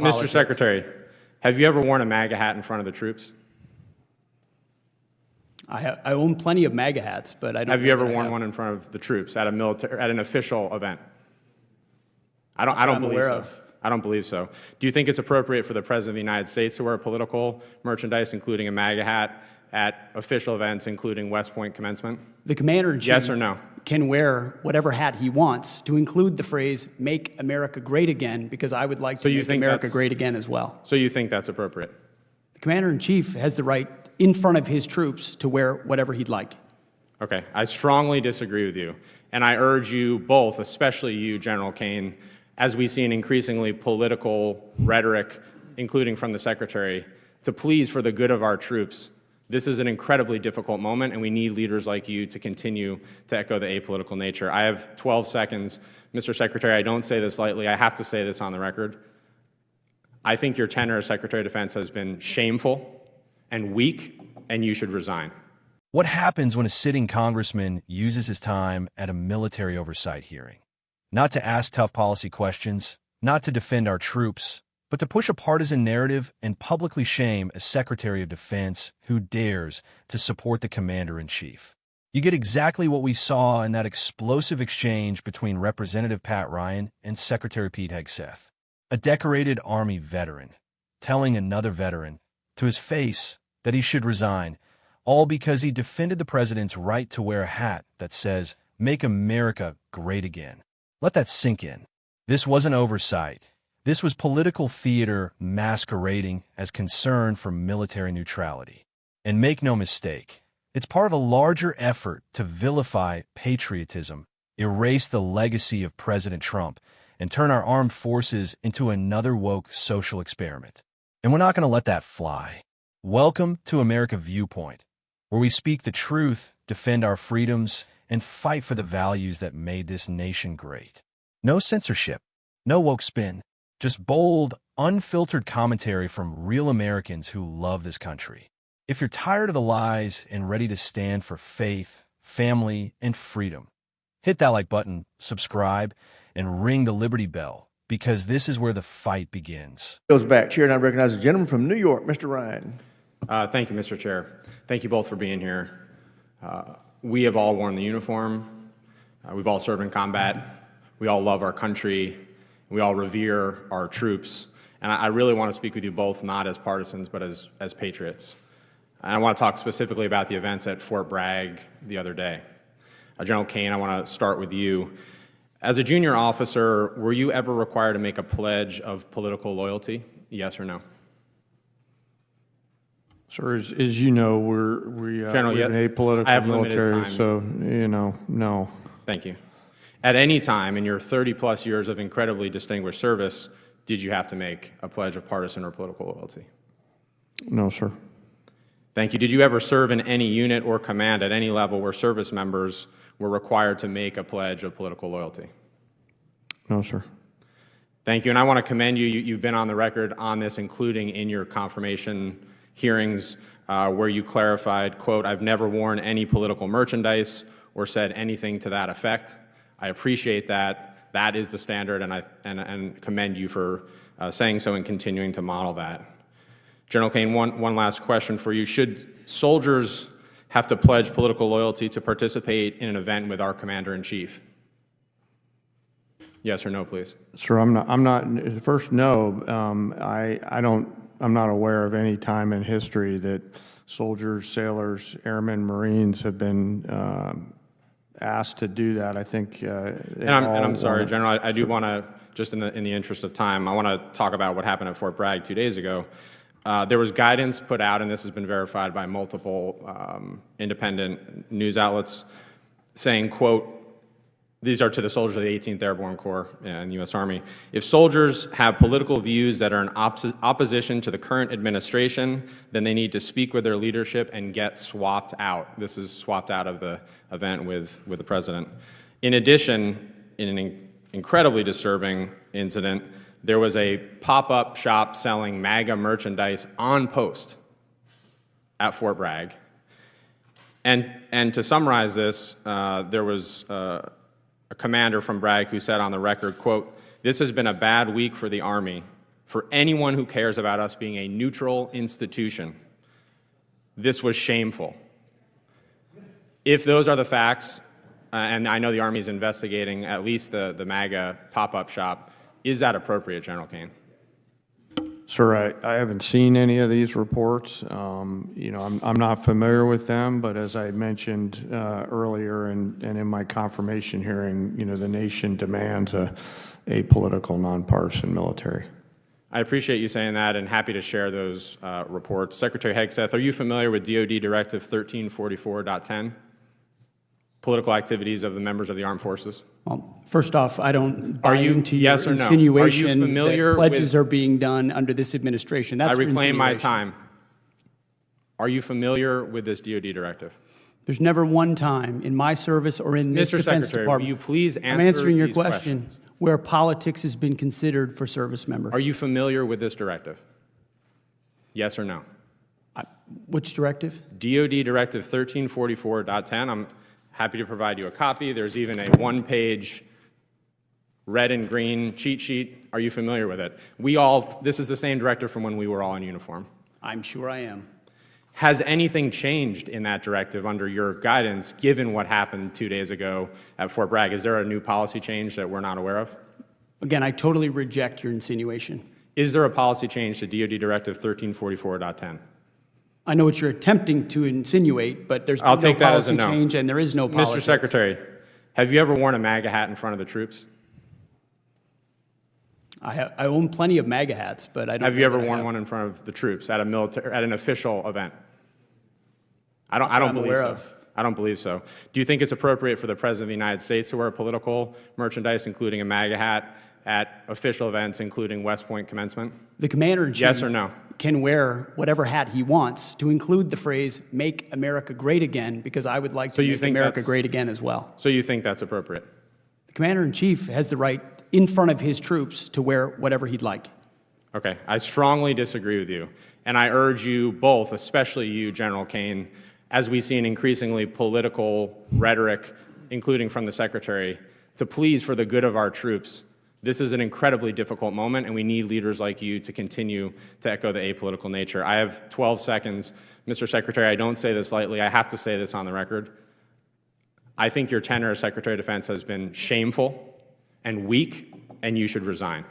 Mr. Secretary, have you ever worn a MAGA hat in front of the troops? I own plenty of MAGA hats, but I don't. Have you ever worn one in front of the troops at an official event? I don't believe so. I don't believe so. Do you think it's appropriate for the President of the United States to wear political merchandise, including a MAGA hat, at official events, including West Point commencement? The Commander-in-Chief yes or no? Can wear whatever hat he wants, to include the phrase, "Make America Great Again," because I would like to make America great again as well. So you think that's appropriate? The Commander-in-Chief has the right, in front of his troops, to wear whatever he'd like. Okay, I strongly disagree with you. And I urge you both, especially you, General Kane, as we see an increasingly political rhetoric, including from the Secretary, to please, for the good of our troops, this is an incredibly difficult moment, and we need leaders like you to continue to echo the apolitical nature. I have 12 seconds. Mr. Secretary, I don't say this lightly. I have to say this on the record. I think your tenure as Secretary of Defense has been shameful and weak, and you should resign. What happens when a sitting congressman uses his time at a military oversight hearing? Not to ask tough policy questions, not to defend our troops, but to push a partisan narrative and publicly shame a Secretary of Defense who dares to support the Commander-in-Chief. You get exactly what we saw in that explosive exchange between Representative Pat Ryan and Secretary Pete Hegseth, a decorated Army veteran, telling another veteran to his face that he should resign, all because he defended the president's right to wear a hat that says, "Make America Great Again." Let that sink in. This wasn't oversight. This was political theater masquerading as concern for military neutrality. And make no mistake, it's part of a larger effort to vilify patriotism, erase the legacy of President Trump, and turn our armed forces into another woke social experiment. And we're not going to let that fly. Welcome to America Viewpoint, where we speak the truth, defend our freedoms, and fight for the values that made this nation great. No censorship, no woke spin. Just bold, unfiltered commentary from real Americans who love this country. If you're tired of the lies and ready to stand for faith, family, and freedom, hit that like button, subscribe, and ring the Liberty Bell, because this is where the fight begins. Goes back. Chair, and I recognize the gentleman from New York, Mr. Ryan. Thank you, Mr. Chair. Thank you both for being here. We have all worn the uniform. We've all served in combat. We all love our country. We all revere our troops, and I really want to speak with you both, not as partisans, but as patriots. And I want to talk specifically about the events at Fort Bragg the other day. General Kane, I want to start with you. As a junior officer, were you ever required to make a pledge of political loyalty, yes or no? Sir, as you know, we're an apolitical military, so, no. Thank you. At any time in your 30-plus years of incredibly distinguished service, did you have to make a pledge of partisan or political loyalty? No, sir. Thank you. Did you ever serve in any unit or command at any level where service members were required to make a pledge of political loyalty? No, sir. Thank you. And I want to commend you. You've been on the record on this, including in your confirmation hearings where you clarified, quote, "I've never worn any political merchandise or said anything to that effect." I appreciate that. That is the standard, and commend you for saying so and continuing to model that. General Kane, one last question for you. Should soldiers have to pledge political loyalty to participate in an event with our Commander-in-Chief? Yes or no, please. Sir, I'm not. First, no. I'm not aware of any time in history that soldiers, sailors, airmen, Marines have been asked to do that. I think. I'm sorry, General. I do want to, just in the interest of time, I want to talk about what happened at Fort Bragg 2 days ago. There was guidance put out, and this has been verified by multiple independent news outlets, saying, quote, these are to the soldiers of the 18th Airborne Corps and the U.S. Army. If soldiers have political views that are in opposition to the current administration, then they need to speak with their leadership and get swapped out. This is swapped out of the event with the president. In addition, in an incredibly disturbing incident, there was a pop-up shop selling MAGA merchandise on post at Fort Bragg. And to summarize this, there was a commander from Bragg who said on the record, quote, "This has been a bad week for the Army. for anyone who cares about us being a neutral institution. This was shameful. If those are the facts, and I know the Army is investigating at least the MAGA pop-up shop, is that appropriate, General Kane? Sir, I haven't seen any of these reports. I'm not familiar with them, but as I mentioned earlier and in my confirmation hearing, the nation demands a apolitical, nonpartisan military. I appreciate you saying that and happy to share those reports. Secretary Hegseth, are you familiar with DoD Directive 1344.10? Political activities of the members of the armed forces? Well, first off, I don't buy into your yes or no? insinuation Are you familiar that pledges with, are being done under this administration. That's I reclaim my insinuation. time. Are you familiar with this DoD directive? There's never one time in my service or in this Mr. Defense Secretary, Department. will you please answer I'm answering your these question questions? where politics has been considered for service members. Are you familiar with this directive? Yes or no? Which directive? DoD Directive 1344.10. I'm happy to provide you a copy. There's even a one-page red and green cheat sheet. Are you familiar with it? This is the same directive from when we were all in uniform. I'm sure I am. Has anything changed in that directive under your guidance, given what happened 2 days ago at Fort Bragg? Is there a new policy change that we're not aware of? Again, I totally reject your insinuation. Is there a policy change to DoD Directive 1344.10? I know what you're attempting to insinuate, but there's I'll been take no that as a policy no. change and there is no policy. Mr. Secretary, have you ever worn a MAGA hat in front of the troops? I own plenty of MAGA hats, but I don't. Have you know ever that I worn have. one in front of the troops at an official event? I don't I'm believe aware so. of. I don't believe so. Do you think it's appropriate for the President of the United States to wear political merchandise, including a MAGA hat, at official events, including West Point commencement? The Commander-in-Chief Yes or no? can wear whatever hat he wants, to include the phrase, "Make America Great Again," because I would like to you make think America that's- great again as well. So you think that's appropriate? The Commander-in-Chief has the right, in front of his troops, to wear whatever he'd like. Okay, I strongly disagree with you. And I urge you both, especially you, General Kane, as we see an increasingly political rhetoric, including from the Secretary, to please, for the good of our troops, this is an incredibly difficult moment, and we need leaders like you to continue to echo the apolitical nature. I have 12 seconds. Mr. Secretary, I don't say this lightly. I have to say this on the record. I think your tenure as Secretary of Defense has been shameful and weak, and you should resign.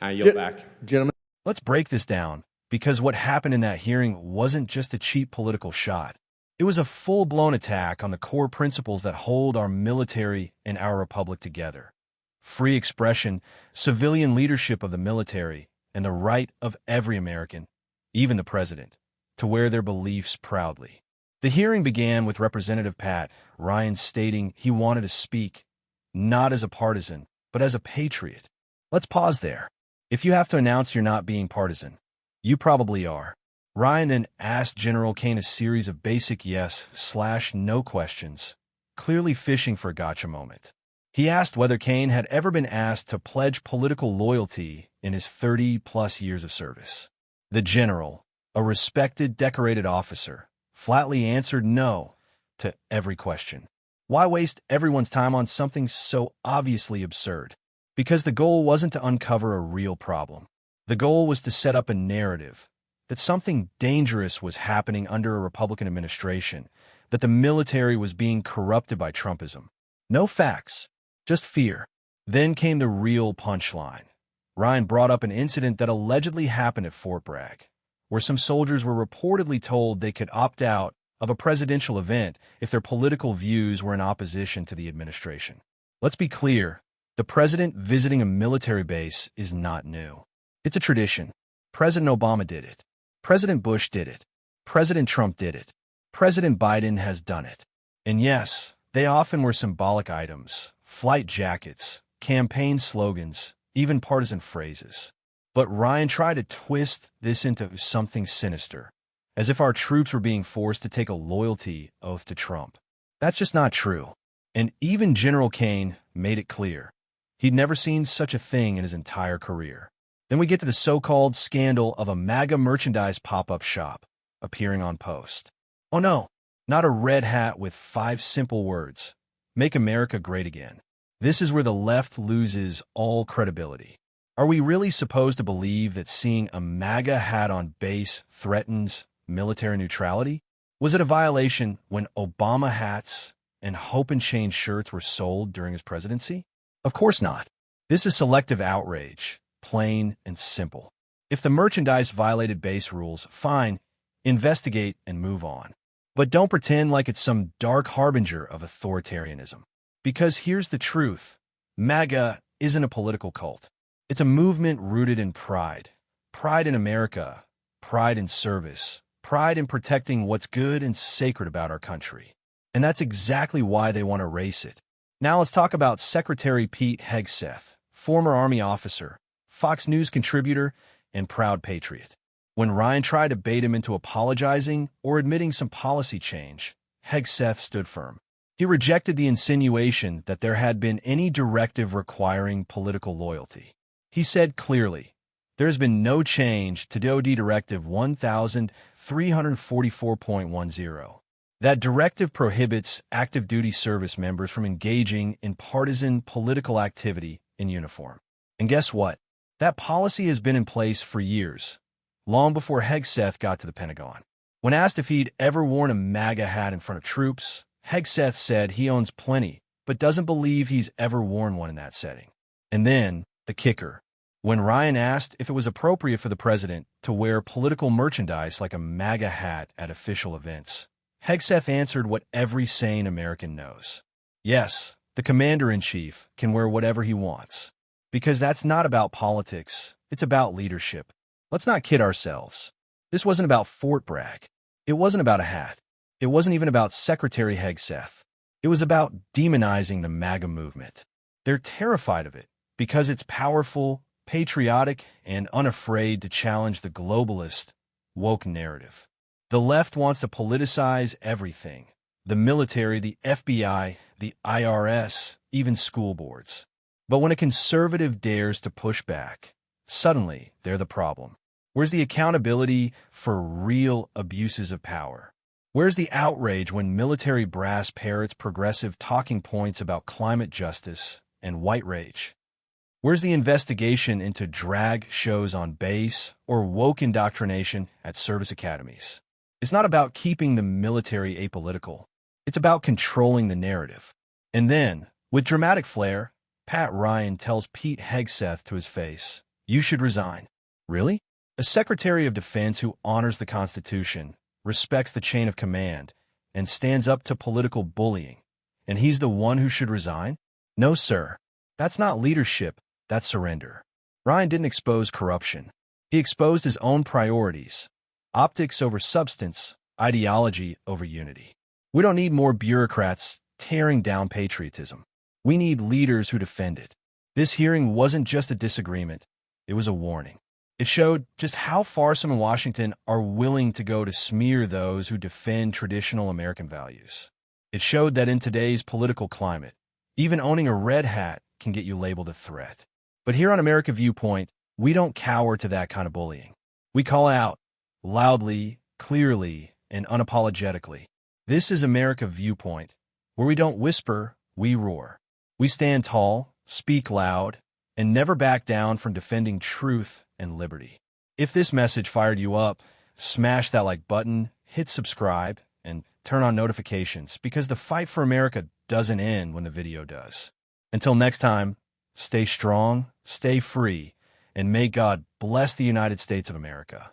I yield back. Gentlemen. Let's break this down, because what happened in that hearing wasn't just a cheap political shot. It was a full-blown attack on the core principles that hold our military and our republic together. Free expression, civilian leadership of the military, and the right of every American, even the president, to wear their beliefs proudly. The hearing began with Representative Pat Ryan stating he wanted to speak, not as a partisan, but as a patriot. Let's pause there. If you have to announce you're not being partisan, you probably are. Ryan then asked General Kane a series of basic yes/no questions, clearly fishing for a gotcha moment. He asked whether Kane had ever been asked to pledge political loyalty in his 30-plus years of service. The general, a respected, decorated officer, flatly answered no to every question. Why waste everyone's time on something so obviously absurd? Because the goal wasn't to uncover a real problem. The goal was to set up a narrative that something dangerous was happening under a Republican administration, that the military was being corrupted by Trumpism. No facts, just fear. Then came the real punchline. Ryan brought up an incident that allegedly happened at Fort Bragg, where some soldiers were reportedly told they could opt out of a presidential event if their political views were in opposition to the administration. Let's be clear, the president visiting a military base is not new. It's a tradition. President Obama did it. President Bush did it. President Trump did it. President Biden has done it. And yes, they often were symbolic items, flight jackets, campaign slogans, even partisan phrases. But Ryan tried to twist this into something sinister, as if our troops were being forced to take a loyalty oath to Trump. That's just not true. And even General Kane made it clear. He'd never seen such a thing in his entire career. Then we get to the so-called scandal of a MAGA merchandise pop-up shop appearing on post. Oh no, not a red hat with 5 simple words. Make America great again. This is where the left loses all credibility. Are we really supposed to believe that seeing a MAGA hat on base threatens military neutrality? Was it a violation when Obama hats and hope and change shirts were sold during his presidency? Of course not. This is selective outrage, plain and simple. If the merchandise violated base rules, fine, investigate and move on. But don't pretend like it's some dark harbinger of authoritarianism. Because here's the truth. MAGA isn't a political cult. It's a movement rooted in pride. Pride in America, pride in service, pride in protecting what's good and sacred about our country. And that's exactly why they want to erase it. Now let's talk about Secretary Pete Hegseth, former Army officer, Fox News contributor, and proud patriot. When Ryan tried to bait him into apologizing or admitting some policy change, Hegseth stood firm. He rejected the insinuation that there had been any directive requiring political loyalty. He said clearly, there has been no change to DoD Directive 1344.10. That directive prohibits active duty service members from engaging in partisan political activity in uniform. And guess what? That policy has been in place for years, long before Hegseth got to the Pentagon. When asked if he'd ever worn a MAGA hat in front of troops, Hegseth said he owns plenty, but doesn't believe he's ever worn one in that setting. And then, the kicker. When Ryan asked if it was appropriate for the president to wear political merchandise like a MAGA hat at official events, Hegseth answered what every sane American knows. Yes, the commander-in-chief can wear whatever he wants. Because that's not about politics, it's about leadership. Let's not kid ourselves. This wasn't about Fort Bragg. It wasn't about a hat. It wasn't even about Secretary Hegseth. It was about demonizing the MAGA movement. They're terrified of it because it's powerful, patriotic, and unafraid to challenge the globalist, woke narrative. The left wants to politicize everything. The military, the FBI, the IRS, even school boards. But when a conservative dares to push back, suddenly they're the problem. Where's the accountability for real abuses of power? Where's the outrage when military brass parrots progressive talking points about climate justice and white rage? Where's the investigation into drag shows on base or woke indoctrination at service academies? It's not about keeping the military apolitical. It's about controlling the narrative. And then, with dramatic flair, Pat Ryan tells Pete Hegseth to his face, "You should resign." Really? A Secretary of Defense who honors the Constitution, respects the chain of command, and stands up to political bullying, and he's the one who should resign? No, sir. That's not leadership, that's surrender. Ryan didn't expose corruption. He exposed his own priorities. Optics over substance, ideology over unity. We don't need more bureaucrats tearing down patriotism. We need leaders who defend it. This hearing wasn't just a disagreement, it was a warning. It showed just how far some in Washington are willing to go to smear those who defend traditional American values. It showed that in today's political climate, even owning a red hat can get you labeled a threat. But here on America Viewpoint, we don't cower to that kind of bullying. We call out, loudly, clearly, and unapologetically. This is America Viewpoint, where we don't whisper, we roar. We stand tall, speak loud, and never back down from defending truth and liberty. If this message fired you up, smash that like button, hit subscribe, and turn on notifications because the fight for America doesn't end when the video does. Until next time, stay strong, stay free, and may God bless the United States of America.